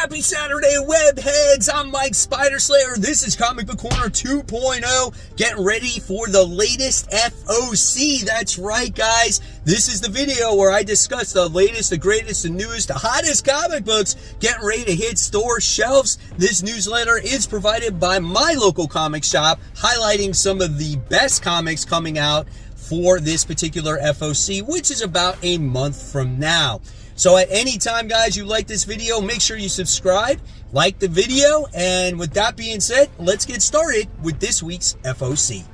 Happy Saturday, webheads! I'm Mike Spider Slayer. This is Comic Book Corner 2.0. Getting ready for the latest FOC. That's right, guys. This is the video where I discuss the latest, the greatest, the newest, the hottest comic books getting ready to hit store shelves. This newsletter is provided by my local comic shop, highlighting some of the best comics coming out for this particular FOC, which is about a month from now. So at any time, guys, you like this video, make sure you subscribe, like the video, and with that being said, let's get started with this week's FOC.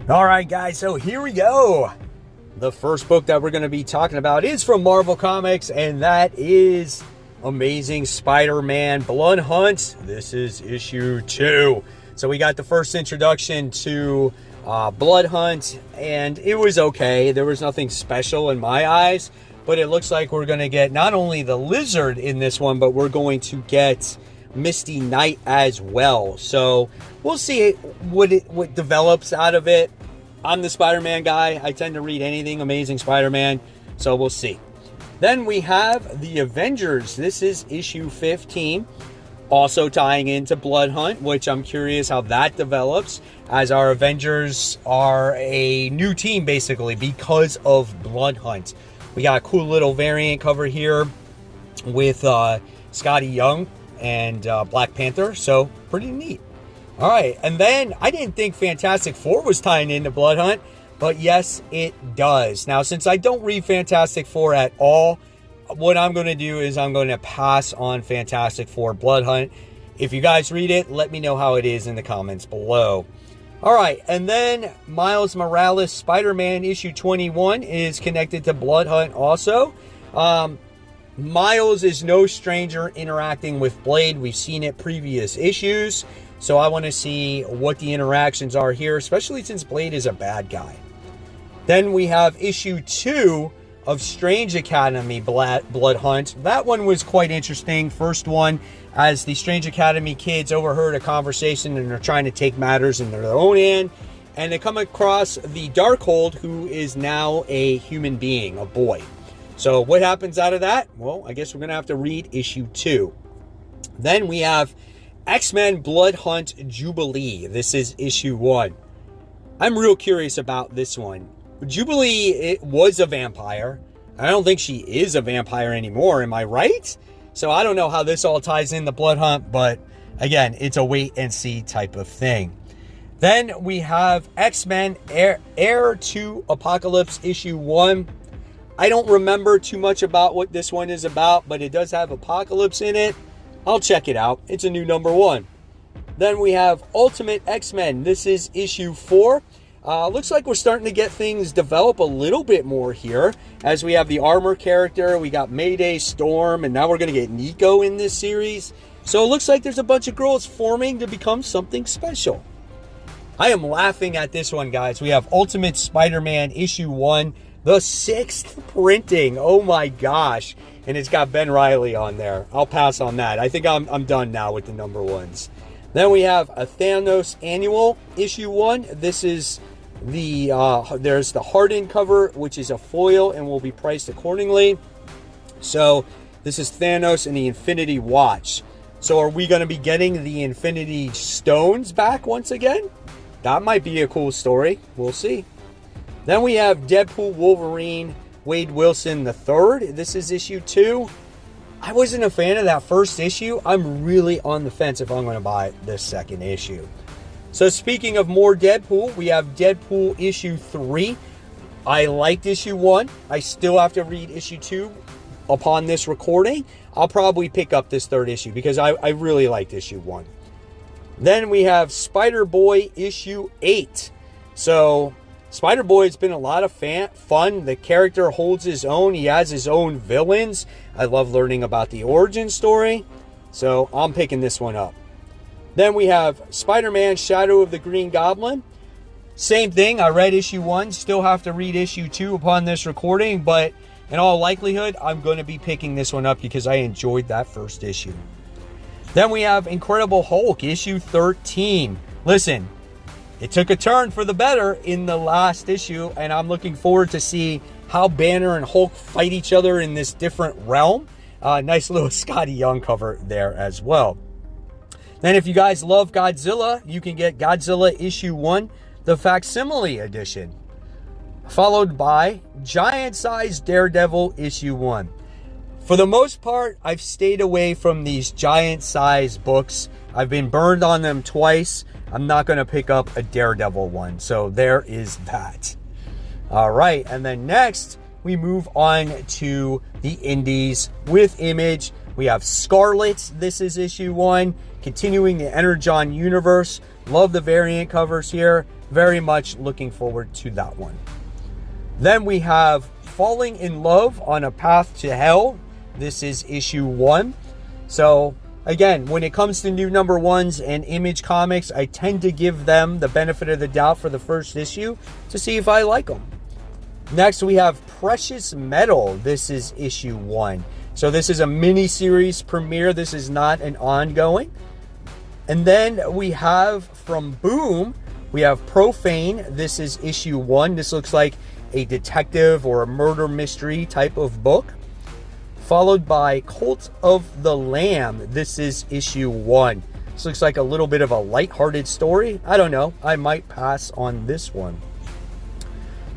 All right, guys, so here we go. The first book that we're going to be talking about is from Marvel Comics, and that is Amazing Spider-Man Blood Hunt. This is issue 2. So we got the first introduction to Blood Hunt, and it was okay. There was nothing special in my eyes. But it looks like we're going to get not only the Lizard in this one, but we're going to get Misty Knight as well. So we'll see what develops out of it. I'm the Spider-Man guy. I tend to read anything Amazing Spider-Man. So we'll see. Then we have the Avengers. This is issue 15. Also tying into Blood Hunt, which I'm curious how that develops, as our Avengers are a new team basically because of Blood Hunt. We got a cool little variant cover here with Scotty Young and Black Panther, so pretty neat. All right, and then I didn't think Fantastic Four was tying into Blood Hunt, but yes, it does. Now, since I don't read Fantastic Four at all, what I'm going to do is I'm going to pass on Fantastic Four Blood Hunt. If you guys read it, let me know how it is in the comments below. All right, and then Miles Morales Spider-Man issue 21 is connected to Blood Hunt also. Miles is no stranger interacting with Blade. We've seen it previous issues, so I want to see what the interactions are here, especially since Blade is a bad guy. Then we have issue 2 of Strange Academy Blood Hunt. That one was quite interesting. First one, as the Strange Academy kids overheard a conversation and are trying to take matters in their own hand, and they come across the Darkhold, who is now a human being, a boy. So what happens out of that? Well, I guess we're going to have to read issue 2. Then we have X-Men Blood Hunt Jubilee. This is issue 1. I'm real curious about this one. Jubilee, it was a vampire. I don't think she is a vampire anymore. Am I right? So I don't know how this all ties in the Blood Hunt, but again, it's a wait and see type of thing. Then we have X-Men Heir to Apocalypse issue 1. I don't remember too much about what this one is about, but it does have Apocalypse in it. I'll check it out. It's a new number 1. Then we have Ultimate X-Men. This is issue 4. Looks like we're starting to get things develop a little bit more here, as we have the Armor character, we got Mayday, Storm, and now we're going to get Nico in this series. So it looks like there's a bunch of girls forming to become something special. I am laughing at this one, guys. We have Ultimate Spider-Man issue 1, the 6th printing. Oh my gosh. And it's got Ben Reilly on there. I'll pass on that. I think I'm done now with the number 1s. Then we have a Thanos Annual issue 1. This is there's the hardened cover, which is a foil and will be priced accordingly. So this is Thanos and the Infinity Watch. So are we going to be getting the Infinity Stones back once again? That might be a cool story. We'll see. Then we have Deadpool Wolverine Wade Wilson III. This is issue 2. I wasn't a fan of that first issue. I'm really on the fence if I'm going to buy this second issue. So speaking of more Deadpool, we have Deadpool issue 3. I liked issue 1. I still have to read issue 2 upon this recording. I'll probably pick up this third issue because I really liked issue 1. Then we have Spider-Boy issue 8. So Spider-Boy's been a lot of fun. The character holds his own. He has his own villains. I love learning about the origin story. So I'm picking this one up. Then we have Spider-Man Shadow of the Green Goblin. Same thing. I read issue 1. Still have to read issue 2 upon this recording. But in all likelihood, I'm going to be picking this one up because I enjoyed that first issue. Then we have Incredible Hulk issue 13. Listen, it took a turn for the better in the last issue, and I'm looking forward to see how Banner and Hulk fight each other in this different realm. Nice little Scotty Young cover there as well. Then if you guys love Godzilla, you can get Godzilla issue 1, the facsimile edition, followed by Giant Size Daredevil issue 1. For the most part, I've stayed away from these giant size books. I've been burned on them twice. I'm not going to pick up a Daredevil one. So there is that. All right. And then next, we move on to the indies with Image. We have Scarlet. This is issue 1. Continuing the Energon universe. Love the variant covers here. Very much looking forward to that one. Then we have Falling in Love on a Path to Hell. This is issue 1. So again, when it comes to new number 1s and Image comics, I tend to give them the benefit of the doubt for the first issue to see if I like them. Next, we have Precious Metal. This is issue 1. So this is a mini-series premiere. This is not an ongoing. And then we have from Boom, we have Profane. This is issue 1. This looks like a detective or a murder mystery type of book. Followed by Cult of the Lamb. This is issue 1. This looks like a little bit of a lighthearted story. I don't know. I might pass on this one.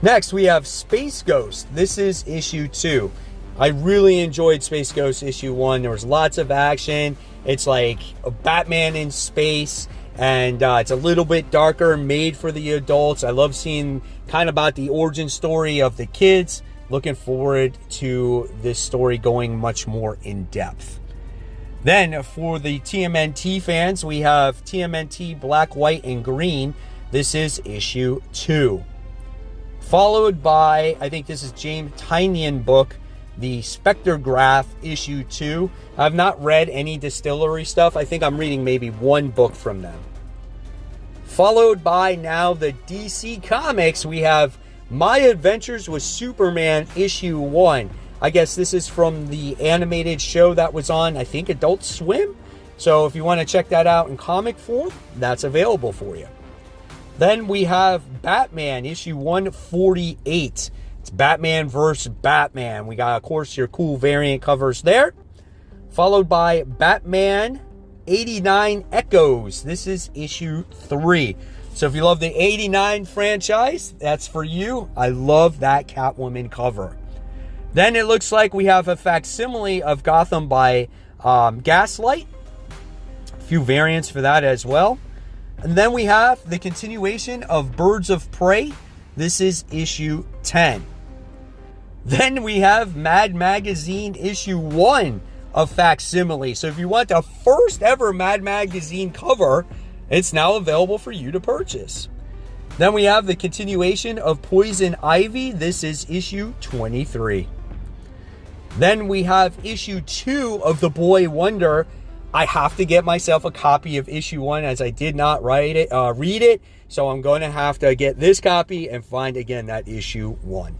Next, we have Space Ghost. This is issue 2. I really enjoyed Space Ghost issue 1. There was lots of action. It's like a Batman in space. And it's a little bit darker, made for the adults. I love seeing kind of about the origin story of the kids. Looking forward to this story going much more in depth. Then for the TMNT fans, we have TMNT Black, White, and Green. This is issue 2. Followed by, I think this is James Tynion book, the Spectrograph issue 2. I've not read any Distillery stuff. I think I'm reading maybe one book from them. Followed by now the DC Comics, we have My Adventures with Superman issue 1. I guess this is from the animated show that was on, I think, Adult Swim. So if you want to check that out in comic form, that's available for you. Then we have Batman issue 148. It's Batman vs. Batman. We got, of course, your cool variant covers there. Followed by Batman 89 Echoes. This is issue 3. So if you love the 89 franchise, that's for you. I love that Catwoman cover. Then it looks like we have a facsimile of Gotham by Gaslight. A few variants for that as well. And then we have the continuation of Birds of Prey. This is issue 10. Then we have Mad Magazine issue 1 of facsimile. So if you want the first ever Mad Magazine cover, it's now available for you to purchase. Then we have the continuation of Poison Ivy. This is issue 23. Then we have issue 2 of The Boy Wonder. I have to get myself a copy of issue 1 as I did not read it. So I'm going to have to get this copy and find again that issue 1.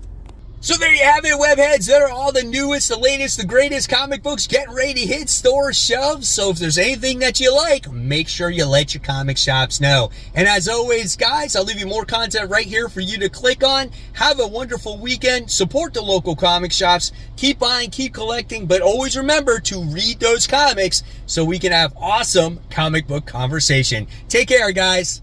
So there you have it, webheads. That are all the newest, the latest, the greatest comic books getting ready to hit store shelves. So if there's anything that you like, make sure you let your comic shops know. And as always, guys, I'll leave you more content right here for you to click on. Have a wonderful weekend. Support the local comic shops. Keep buying, keep collecting, but always remember to read those comics so we can have awesome comic book conversation. Take care, guys.